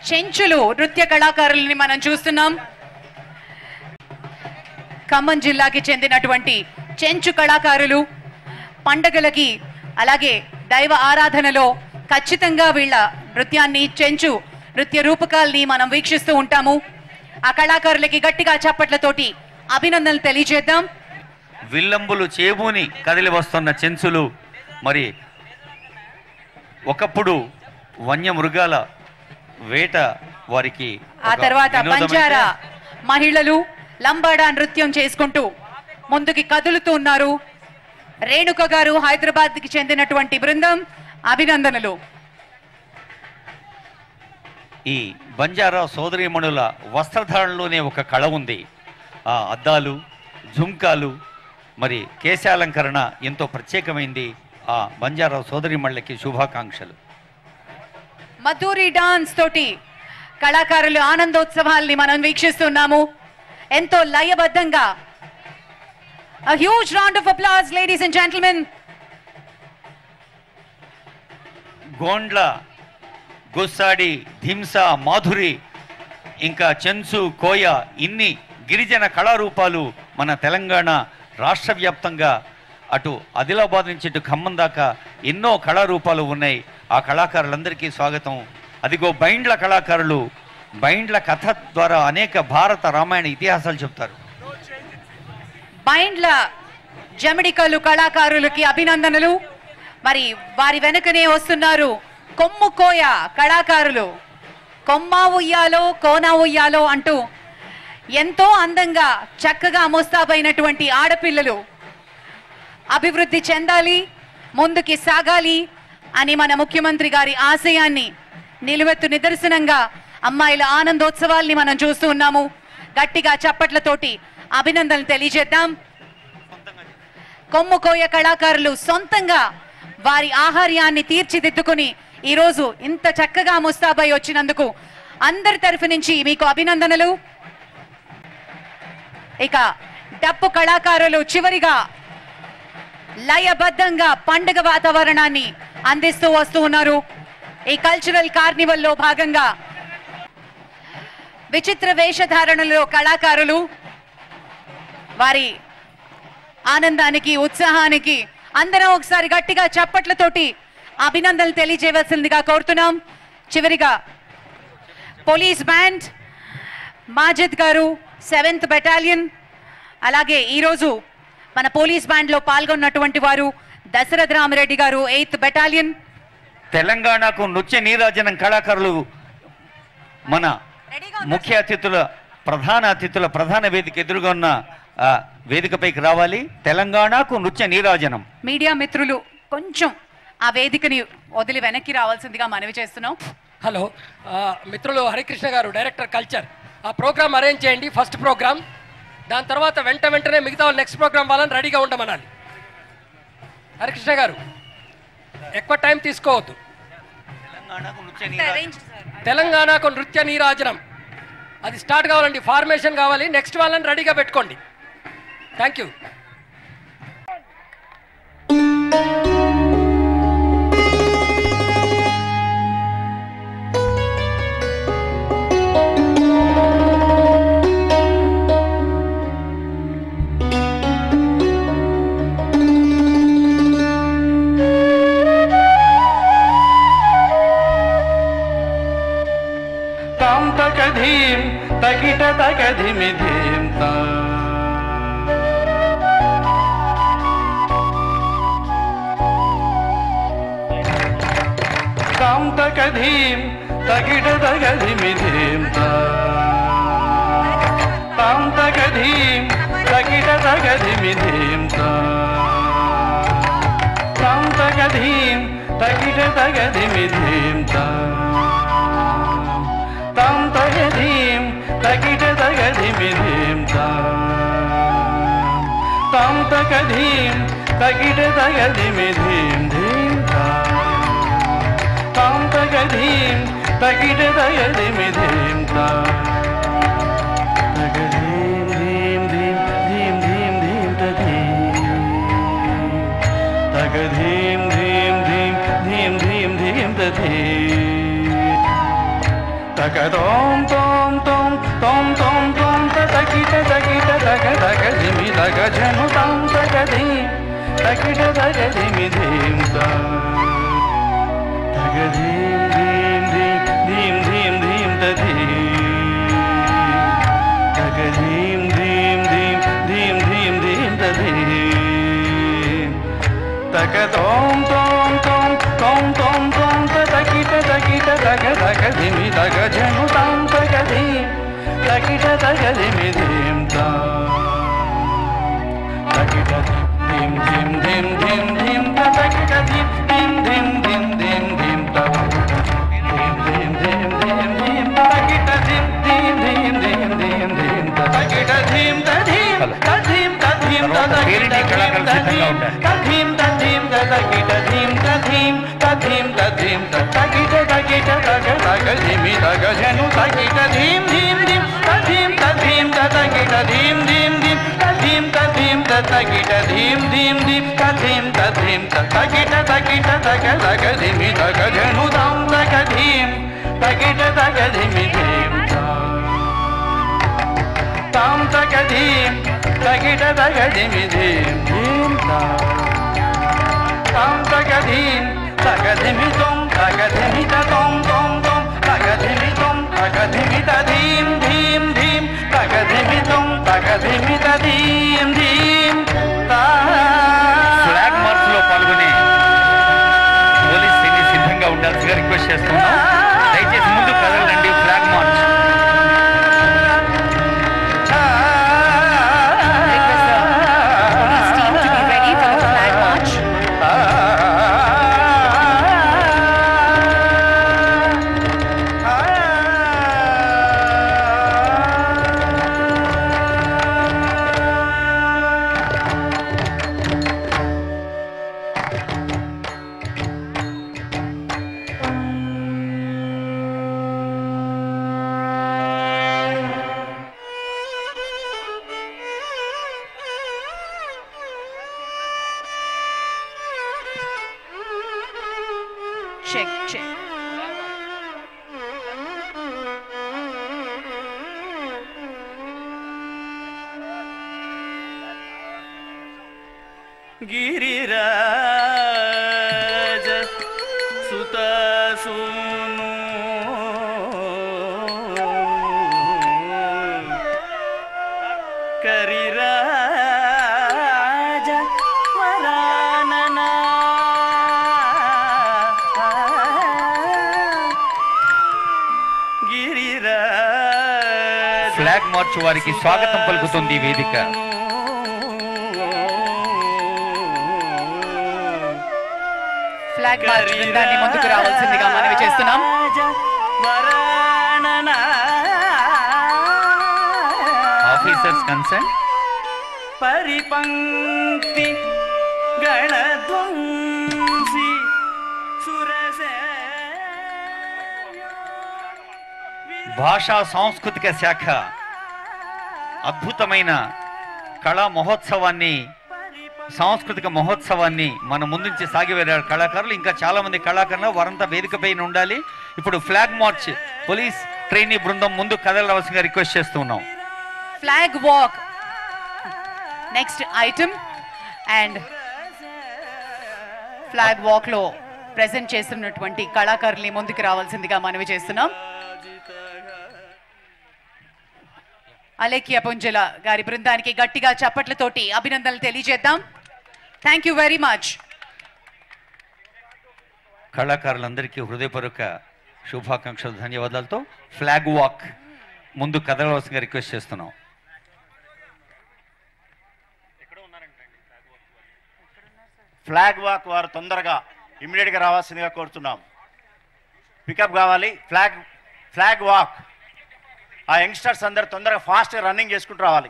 చెంచులు నృత్య కళాకారులని మనం చూస్తున్నాం. ఖమ్మం జిల్లాకి చెందినటువంటి చెంచు కళాకారులు పండగలకి అలాగే దైవ ఆరాధనలో ఖచ్చితంగా వీళ్ళ నృత్యాన్ని చెంచు నృత్య రూపకాల్ని మనం వీక్షిస్తూ ఉంటాము. ఆ కళాకారులకి గట్టిగా చప్పట్లతోటి అభినందనలు తెలియజేద్దాం. విల్లంబులు చేబూని కదిలి వస్తున్న చెంచులు మరి ఒకప్పుడు వన్యమృగాల వేట వారికి, ఆ తర్వాత బంజారా మహిళలు లంబాడా నృత్యం చేసుకుంటూ ముందుకి కదులుతూ ఉన్నారు. రేణుక గారు హైదరాబాద్ కి చెందినటువంటి బృందం, అభినందనలు. ఈ బంజారా సోదరీమణుల వస్త్రధారణలోనే ఒక కళ ఉంది. ఆ అద్దాలు, జుంకాలు, మరి కేశాలంకరణ ఎంతో ప్రత్యేకమైంది. ఆ బంజారా సోదరీమణులకి శుభాకాంక్షలు. మధురి డాన్స్ తోటి కళాకారులు ఆనందోత్సవాల్ని మనం వీక్షిస్తున్నాము ఎంతో లయబద్ధంగా. A huge round of applause, ladies and gentlemen. గోండ్ల, Gussadi, Dhimsa, Madhuri, ఇంకా చెంచు, కోయ, ఇన్ని గిరిజన కళారూపాలు మన తెలంగాణ రాష్ట్ర వ్యాప్తంగా అటు ఆదిలాబాద్ నుంచి ఇటు ఖమ్మం దాకా ఎన్నో కళారూపాలు ఉన్నాయి. ఆ కళాకారులందరికీ స్వాగతం. అదిగో బైండ్ల కళాకారులు బైండ్ల కథ ద్వారా అనేక భారత రామాయణ ఇతిహాసాలు చెప్తారు. బైండ్ల జమిడికలు కళాకారులకి అభినందనలు. మరి వారి వెనుకనే వస్తున్నారు కొమ్ము కోయ కళాకారులు. కొమ్మ ఉయ్యాలో కోన ఉయ్యాలో అంటూ ఎంతో అందంగా చక్కగా ముస్తాబైనటువంటి ఆడపిల్లలు అభివృద్ధి చెందాలి, ముందుకి సాగాలి అని మన ముఖ్యమంత్రి గారి ఆశయాన్ని నిలువెత్తు నిదర్శనంగా అమ్మాయిల ఆనందోత్సవాల్ని మనం చూస్తూ ఉన్నాము. గట్టిగా చప్పట్లతోటి అభినందనలు తెలియజేద్దాం. కొమ్ము కోయ కళాకారులు సొంతంగా వారి ఆహార్యాన్ని తీర్చిదిద్దుకుని ఈరోజు ఇంత చక్కగా ముస్తాబై వచ్చినందుకు అందరి తరఫు నుంచి మీకు అభినందనలు. ఇక డప్పు కళాకారులు చివరిగా లయబద్ధంగా పండుగ వాతావరణాన్ని అందిస్తూ వస్తూ ఉన్నారు. ఈ కల్చరల్ కార్నివల్లో భాగంగా విచిత్ర వేషధారణలో కళాకారులు వారి ఆనందానికి, ఉత్సాహానికి అందరం ఒకసారి గట్టిగా చప్పట్లతోటి అభినందనలు తెలియజేయవలసిందిగా కోరుతున్నాం. చివరిగా పోలీస్ బ్యాండ్, మాజిద్ గారు 7th బెటాలియన్, అలాగే ఈరోజు మన పోలీస్ బ్యాండ్ లో పాల్గొన్నటువంటి వారు దశరథ రామరెడ్డి గారు 8th బెటాలియన్. తెలంగాణకు నృత్య నీరాజనం కళాకారులు మన ముఖ్య అతిథుల ప్రధాన వేదిక ఎదురుగా ఉన్న వేదికపైకి రావాలి. తెలంగాణకు నృత్య నీరాజనం. మీడియా మిత్రులు కొంచెం ఆ వేదికని వదిలి వెనక్కి రావాల్సిందిగా మనవి చేస్తున్నాం. హలో మిత్రులు, హరికృష్ణ గారు డైరెక్టర్ కల్చర్, ఆ ప్రోగ్రామ్ అరేంజ్ చేయండి. ఫస్ట్ ప్రోగ్రామ్, దాని తర్వాత వెంటనే మిగతా వాళ్ళు నెక్స్ట్ ప్రోగ్రామ్ వాళ్ళని రెడీగా ఉండమనాలి. హరికృష్ణ గారు ఎక్కువ టైం తీసుకోవద్దు. తెలంగాణకు నృత్య నీరాజనం అది స్టార్ట్ కావాలండి, ఫార్మేషన్ కావాలి. నెక్స్ట్ వాళ్ళని రెడీగా పెట్టుకోండి. Thank you. తగిట తగధిమి ధీంత తాం తగధీం తగిట తగధిమి ధీంత తాం తగధీం తగిట తగధిమి ధీంత తాం తగధీం తగిట తగధిమి ధీంత తాం తగధీం తగిట తగధిమి ధీంత తాం తగధీం తగిట తగధిమి ధీం ధీంత తాం తగధీం తగిట తగధిమి ధీంత తగధీం ధీం ధీం ధీం ధీం ధీం తగధీం తగధీం ధీం ధీం ధీం ధీం ధీం తగధీం తగ తోం తోం తోం తోం తోం తోం తగిట తగిట తగ తగ ధిమి తగ జను తాం తగ ధీ తగిట తగ ధిమి ధీం తాం తగ ధీం ధీం ధీం ధీం ధీం ధీం తధీ తగ ధీం ధీం ధీం ధీం ధీం ధీం తధీ తగ తోం తోం తోం తోం తోం తోం తగిట తగిట తగ తగ ధిమి తగ జను తాం తగ ధీం తగిట తగ ధిమి ధీం తాం తగిట ధిం ధిం ధిం ధిం ధిం తగిట ధిం ధిం ధిం ధిం ధిం ధిం తాం ధిం ధిం ధిం ధిం ధిం తగిట ధిం ధిం ధిం ధిం ధిం ధిం తగిట ధిం తధిం తధిం తధిం తగిట ధిం తధిం తధిం తగిట ధిం తధిం తధిం తధిం తగిట తగిట తగ తగ ధిమి తగ జను తగిట ధిం ధిం ధిం తధిం తధిం తగిట ధిం ధిం ధిం తధిం తధిం తగిట ధిం ధిం ధిం తధిం తధిం తగిట తగిట తగ తగ ధిమి తగ జను తాం తగ ధిం తగిట తగ ధిమి ధిం తాం తగ ధిం తగిట తగ ధిమి ధిం ధిం తాం తగ ధిం తగ ధిమి తోం తగ ధిమి తోం తోం తోం తగ ధిమి తోం తగ ధిమి ధీం ధీం ధీం తగ ధిమి తోం తగ ధిమి ధీం ధీం ఫ్లాగ్ మార్చ్ లో పాల్గొనే పోలీస్ సిద్ధంగా ఉండాల్సిగా రిక్వెస్ట్ చేస్తున్నాం. దయచేసి ముందు కదలండి. Flag march check, check. గిరిరాజ సుతసును కరిరాజ వరాననా ఫ్లాగ్ మార్చ్ వారికి స్వాగతం పలుకుతుంది వేదిక. ఫ్లాగ్ మార్చ్ బృందాన్ని ముందుకు రావాల్సిందిగా మనవి చేస్తున్నాం. ఆఫీసర్స్ కన్సర్న్ పరిపంక్తి గణధ్వంసి భాషా సాంస్కృతిక శాఖ అద్భుతమైన కళా మహోత్సవాన్ని, సాంస్కృతిక మహోత్సవాన్ని మన ముందుంచి సాగివేరారు కళాకారులు. ఇంకా చాలా మంది కళాకారులు వారంతా వేదిక పైన ఉండాలి. ఇప్పుడు ఫ్లాగ్ మార్చ్ పోలీస్ ట్రైనీ బృందం ముందు కదలవలసిందిగా రిక్వెస్ట్ చేస్తున్నాం. Flag walk next item and flag walk లో ప్రెజెంట్ చేస్తున్నటువంటి కళాకారుల్ని ముందుకు రావాల్సిందిగా మనవి చేస్తున్నాం. అలేఖ్య పుంజల గారి బృందానికి గట్టిగా చప్పట్లతోటి అభినందనలు తెలియజేద్దాం. Thank you very much. కళాకారులందరికీ హృదయపూర్వక శుభాకాంక్షలు, ధన్యవాదాలతో ఫ్లాగ్ వాక్ ముందు కదలవలసిందిగా రిక్వెస్ట్ చేస్తున్నాం. ఫ్లాగ్ వాక్ వారు తొందరగా ఇమ్మీడియట్గా రావాల్సిందిగా కోరుతున్నాం. పికప్ కావాలి. ఫ్లాగ్ వాక్ ఆ యంగ్స్టర్స్ అందరు తొందరగా ఫాస్ట్గా రన్నింగ్ చేసుకుంటూ రావాలి.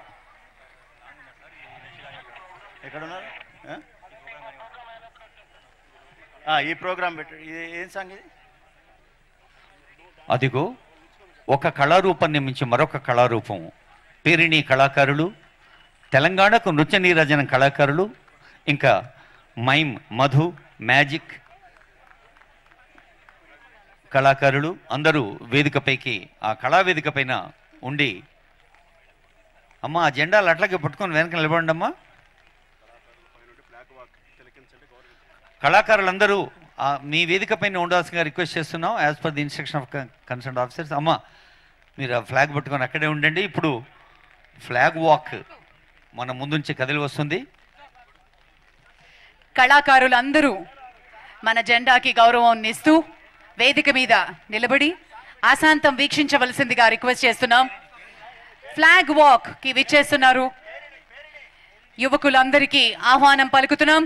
ఎక్కడున్నారు? ఈ ప్రోగ్రామ్ పెట్టు. ఇది ఏం సంగతి? అదిగో ఒక కళారూపాన్ని మించి మరొక కళారూపం. పేరిణి కళాకారులు, తెలంగాణకు నృత్య నీరాజన కళాకారులు, ఇంకా మైమ్, మధు, మ్యాజిక్ కళాకారులు అందరూ వేదికపైకి ఆ కళావేదిక పైన ఉండి అమ్మ ఆ జెండాలు అట్లాగే పట్టుకొని వెనక నిలబడండి అమ్మా. కళాకారులందరూ మీ వేదిక పైన ఉండాల్సిందిగా రిక్వెస్ట్ చేస్తున్నాం as per the instruction of concern officers. అమ్మ మీరు ఆ ఫ్లాగ్ పట్టుకొని అక్కడే ఉండండి. ఇప్పుడు ఫ్లాగ్ వాక్ మన ముందుంచి కదిలి వస్తుంది. కళాకారులందరూ మన జెండాకి గౌరవం ఇస్తూ వేదిక మీద నిలబడి ఆశాంతం వీక్షించవలసిందిగా రిక్వెస్ట్ చేస్తున్నాం. ఫ్లాగ్ వాక్ కి విచ్చేస్తున్నారు యువకులందరికీ ఆహ్వానం పలుకుతున్నాం.